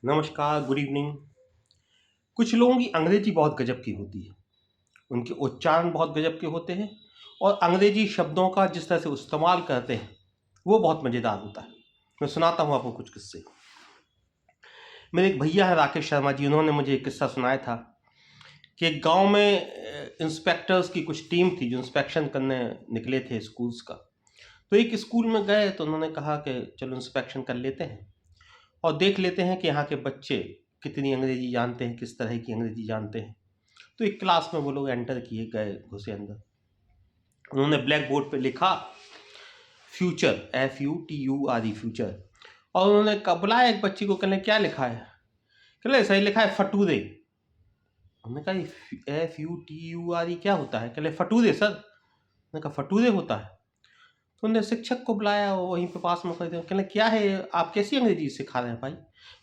नमस्कार, good evening. कुछ लोगों की अंग्रेजी बहुत गजब की होती है। उनके उच्चारण बहुत गजब के होते हैं और अंग्रेजी शब्दों का जिस तरह से इस्तेमाल करते हैं वो बहुत मज़ेदार होता है। मैं सुनाता हूँ आपको कुछ किस्से। मेरे एक भैया हैं राकेश शर्मा जी, उन्होंने मुझे एक किस्सा सुनाया था कि एक गांव में इंस्पेक्टर्स की कुछ टीम थी जो इंस्पेक्शन करने निकले थे स्कूल्स का। तो एक स्कूल में गए तो उन्होंने कहा कि चलो इंस्पेक्शन कर लेते हैं और देख लेते हैं कि यहाँ के बच्चे कितनी अंग्रेजी जानते हैं, किस तरह की अंग्रेजी जानते हैं। तो एक क्लास में वो लोग एंटर किए, गए, घुसे अंदर। उन्होंने ब्लैक बोर्ड पे लिखा फ्यूचर, FUTURE, फ्यूचर। और उन्होंने बुलाया एक बच्ची को, कहने क्या लिखा है? कहले सही लिखा है फटूदे। हमने कहा FUTURE क्या होता है? कहले फटूदे सर। मैंने कहा फटूदे होता है? तो उन्होंने शिक्षक को बुलाया, वहीं पे पास में खड़े थे। कहले क्या है, आप कैसी अंग्रेजी सिखा रहे हैं भाई?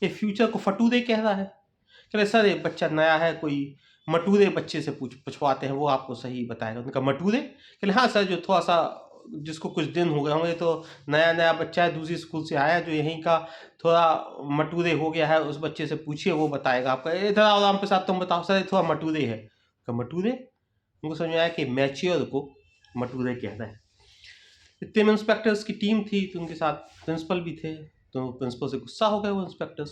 ये फ्यूचर को फटूदे कह रहा है। कहले सर एक बच्चा नया है, कोई मटूरे बच्चे से पूछवाते हैं, वो आपको सही बताएगा। उनका मटूरे? कहले हाँ सर, जो थोड़ा सा जिसको कुछ दिन हो गए होंगे, तो नया नया बच्चा है, दूसरी स्कूल से आया, जो यहीं का थोड़ा मटूरे हो गया है, उस बच्चे से पूछिए, वो बताएगा आपका। इधर आओ राम प्रसाद, तुम बताओ सर, थोड़ा मटूरे है। मटूरे? उनको समझ में आया कि मैच्योर को मटूरे कहता है। इतने में इंस्पेक्टर्स की टीम थी, तो उनके साथ प्रिंसिपल भी थे। तो प्रिंसिपल से गुस्सा हो गए वो इंस्पेक्टर्स।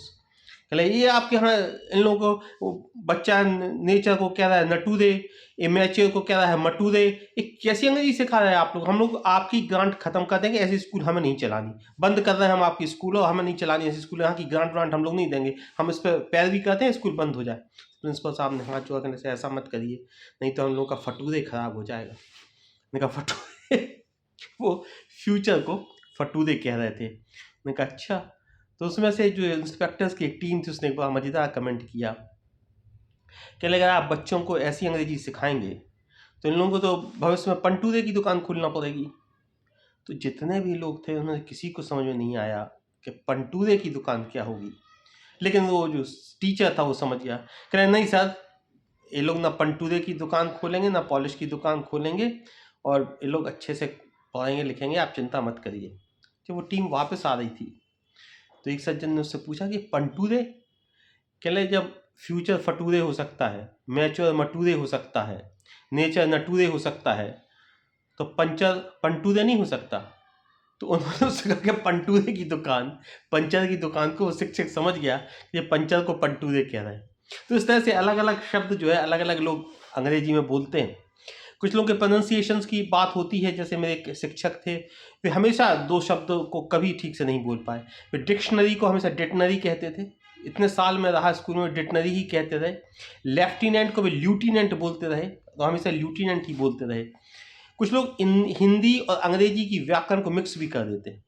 कहले ये आपके यहाँ इन लोगों को बच्चा नेचर को कह रहा है नटूदे, इमेच्योर को कह रहा है मटूदे। ये कैसी अंग्रेजी सिखा रहे हैं आप लोग? हम लोग आपकी ग्रांट खत्म कर देंगे, ऐसी स्कूल हमें नहीं चलानी, बंद कर रहे हैं हम आपकी स्कूल, और हमें नहीं चलानी ऐसी स्कूल। यहाँ की ग्रांट हम लोग नहीं देंगे, हम इस पर पैरवी करते हैं, स्कूल बंद हो जाए। प्रिंसिपल साहब ने हाथ जोड़ा, कहने से ऐसा मत करिए, नहीं तो हम लोग का फटूदे खराब हो जाएगा। मैंने कहा फटूदे? वो फ्यूचर को फटूदे कह रहे थे। मैंने कहा अच्छा। तो उसमें से जो इंस्पेक्टर्स की एक टीम थी, उसने एक बड़ा मज़ेदार कमेंट किया कि अगर आप बच्चों को ऐसी अंग्रेजी सिखाएंगे तो इन लोगों को तो भविष्य में पंटूदे की दुकान खोलना पड़ेगी। तो जितने भी लोग थे उन्हें किसी को समझ में नहीं आया कि पंटूदे की दुकान क्या होगी। लेकिन वो जो टीचर था वो समझ गया। कह रहे नहीं सर, ये लोग ना पंटूदे की दुकान खोलेंगे ना पॉलिश की दुकान खोलेंगे, और ये लोग अच्छे से पढ़ेंगे लिखेंगे, आप चिंता मत करिए। जब वो टीम वापस आ रही थी तो एक सज्जन ने उससे पूछा कि पंटूदे? कहले जब फ्यूचर फटूदे हो सकता है, मैच्योर मटूदे हो सकता है, नेचर नटूदे हो सकता है, तो पंचर पंटूदे नहीं हो सकता? तो उन्होंने उससे कहा कि पंटूदे की दुकान, पंचर की दुकान को वो शिक्षक समझ गया कि पंचर को पंटूदे कह रहे हैं। तो इस तरह से अलग अलग शब्द जो है अलग अलग लोग अंग्रेजी में बोलते हैं। कुछ लोगों के प्रोनाउंसिएशंस की बात होती है, जैसे मेरे एक शिक्षक थे, वे हमेशा दो शब्दों को कभी ठीक से नहीं बोल पाए। वे डिक्शनरी को हमेशा डिक्शनरी कहते थे, इतने साल में रहा स्कूल में डिक्शनरी ही कहते रहे। लेफ्टिनेंट को वे ल्यूटिनेंट बोलते रहे, तो हमेशा ल्यूटिनेंट ही बोलते रहे। कुछ लोग हिंदी और अंग्रेजी की व्याकरण को मिक्स भी कर देते हैं।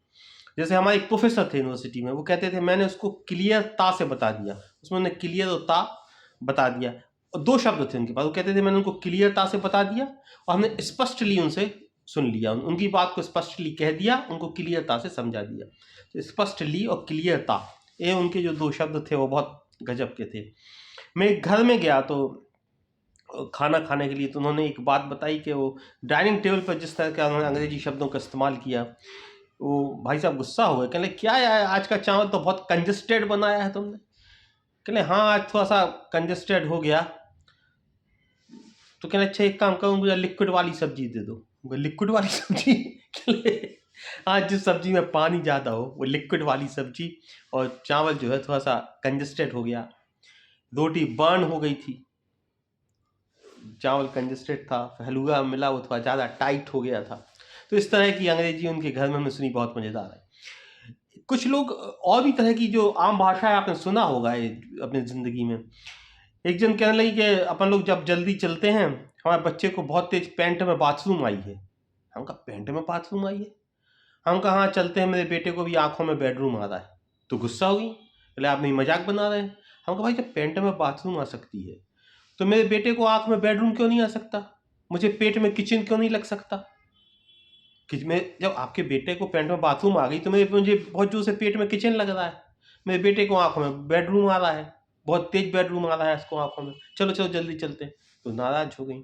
जैसे हमारे एक प्रोफेसर थे यूनिवर्सिटी में, वो कहते थे मैंने उसको क्लियर ता से बता दिया, उसमें उन्होंने क्लियर और ता बता दिया, और दो शब्द थे उनके पास। वो कहते थे मैंने उनको क्लियरता से बता दिया और हमने स्पष्टली उनसे सुन लिया, उनकी बात को स्पष्टली कह दिया, उनको क्लियरता से समझा दिया। तो स्पष्टली और क्लियरता, ये उनके जो दो शब्द थे वो बहुत गजब के थे। मैं एक घर में गया तो खाना खाने के लिए, तो उन्होंने एक बात बताई कि वो डाइनिंग टेबल पर जिस तरह का उन्होंने अंग्रेजी शब्दों का इस्तेमाल किया, वो भाई साहब गुस्सा हो गए। कहले क्या है, आज का चावल तो बहुत कंजस्टेड बनाया है तुमने। कहले हाँ आज थोड़ा सा कंजस्टेड हो गया। तो कहना अच्छा एक काम करो, मुझे लिक्विड वाली सब्जी दे दो। लिक्विड वाली सब्जी? आज जिस सब्जी में पानी ज़्यादा हो वो लिक्विड वाली सब्जी, और चावल जो है थोड़ा सा कंजस्टेड हो गया, रोटी बर्न हो गई थी, चावल कंजस्टेड था, हलवा मिला वो थोड़ा ज़्यादा टाइट हो गया था। तो इस तरह की अंग्रेजी उनके घर में हमने सुनी, बहुत मज़ेदार है। कुछ लोग और भी तरह की जो आम भाषा है आपने सुना होगा अपनी ज़िंदगी में। एक जन कहने लगी कि अपन लोग जब जल्दी चलते हैं, हमारे बच्चे को बहुत तेज पैंट में बाथरूम आई है। हम कहा पैंट में बाथरूम आई है? हम कहा हाँ चलते हैं, मेरे बेटे को भी आंखों में बेडरूम आ रहा है। तो गुस्सा हुई, बोले आप मेरी मजाक बना रहे हैं। हम कहा भाई जब पैंट में बाथरूम आ सकती है तो मेरे बेटे को आंख में बेडरूम क्यों नहीं आ सकता? मुझे पेट में किचन क्यों नहीं लग सकता? कि मैं जब आपके बेटे को पैंट में बाथरूम आ गई तो मुझे बहुत जोर से पेट में किचन लग रहा है, मेरे बेटे को आंखों में बेडरूम आ रहा है, बहुत तेज बेडरूम आ रहा है इसको आंखों में, चलो चलो जल्दी चलते। तो नाराज हो गई।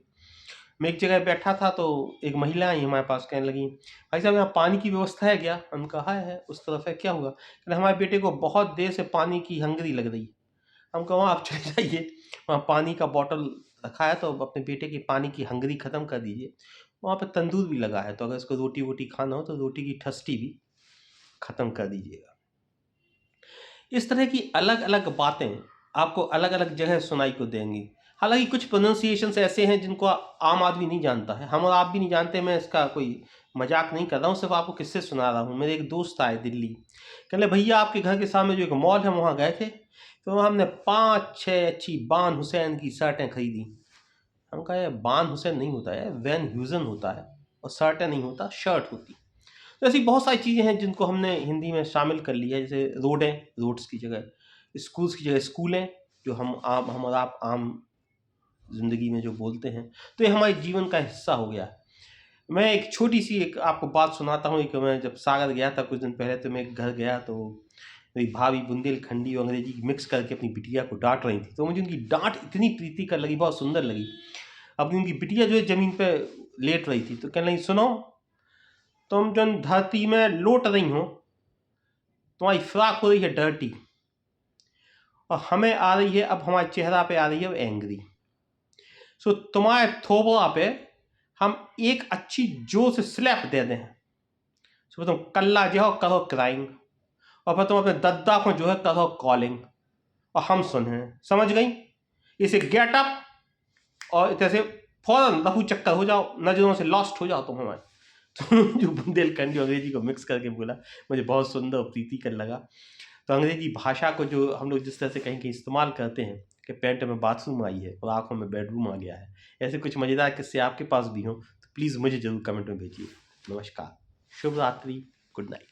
मैं एक जगह बैठा था तो एक महिला आई हमारे पास, कहने लगी, भाई साहब यहाँ पानी की व्यवस्था है क्या? हम कहा है उस तरफ है, क्या हुआ? कहते हमारे बेटे को बहुत देर से पानी की हंगरी लग रही है। हम कहा वहाँ आप चले जाइए, वहाँ पानी का बॉटल रखा है तो अपने बेटे की पानी की हंगरी ख़त्म कर दीजिए। वहाँ पे तंदूर भी लगा है, तो अगर इसको रोटी वोटी खाना हो तो रोटी की ठस्टी भी ख़त्म कर दीजिएगा। इस तरह की अलग अलग बातें आपको अलग अलग जगह सुनाई को देंगी। हालांकि कुछ प्रोनाउंसिएशंस ऐसे हैं जिनको आम आदमी नहीं जानता है, हम और आप भी नहीं जानते। मैं इसका कोई मजाक नहीं कर रहा हूँ, सिर्फ आपको किस्से सुना रहा हूँ। मेरे एक दोस्त आए दिल्ली, कहले भैया आपके घर के सामने जो एक मॉल है वहाँ गए थे, तो हमने 5-6 अच्छी बान हुसैन की शर्टें खरीदी। हम कहा बान हुसैन नहीं होता है, वैन ह्यूजन होता है, और शर्टें नहीं होता, शर्ट होती। तो ऐसी बहुत सारी चीज़ें हैं जिनको हमने हिंदी में शामिल कर लिया है, जैसे रोडें रोड्स की जगह स्कूल्स की जगह स्कूलें, जो हम और आप आम जिंदगी में जो बोलते हैं, तो ये हमारे जीवन का हिस्सा हो गया है। मैं एक छोटी सी एक आपको बात सुनाता हूँ। एक मैं जब सागर गया था कुछ दिन पहले, तो मैं एक घर गया तो मेरी भाभी बुंदेलखंडी और अंग्रेजी मिक्स करके अपनी बिटिया को डांट रही थी। तो मुझे उनकी डांट इतनी प्रीतिकर लगी, बहुत सुंदर लगी। अब उनकी बिटिया जो है ज़मीन पे लेट रही थी, तो कहने लगी सुनो, तुम जो धरती में लौट रही हो, तुम्हारी फ्राक हो रही है डर्टी, और हमें आ रही है, अब हमारे चेहरा पे आ रही है एंग्री। सो तुम्हारे थोबड़ा पे हम एक अच्छी जोर से स्लैप दे दें, सो तुम कल्ला जो है करो क्राइंग, और फिर तुम अपने दद्दा को जो है करो कॉलिंग, और हम सुने। समझ गई? इसे गेट अप, और जैसे फौरन लहू चक्कर हो जाओ, नजरों से लॉस्ट हो जाओ तुम हमारे। तो जो बुंदेलखंडी अंग्रेजी को मिक्स करके बोला, मुझे बहुत सुंदर और प्रीतिकर लगा। तो अंग्रेजी भाषा को जो हम लोग जिस तरह से कहीं कहीं इस्तेमाल करते हैं कि पैंट में बाथरूम आई है और आंखों में बेडरूम आ गया है, ऐसे कुछ मज़ेदार किस्से आपके पास भी हों तो प्लीज़ मुझे ज़रूर कमेंट में भेजिए। नमस्कार, शुभ रात्रि, गुड नाइट।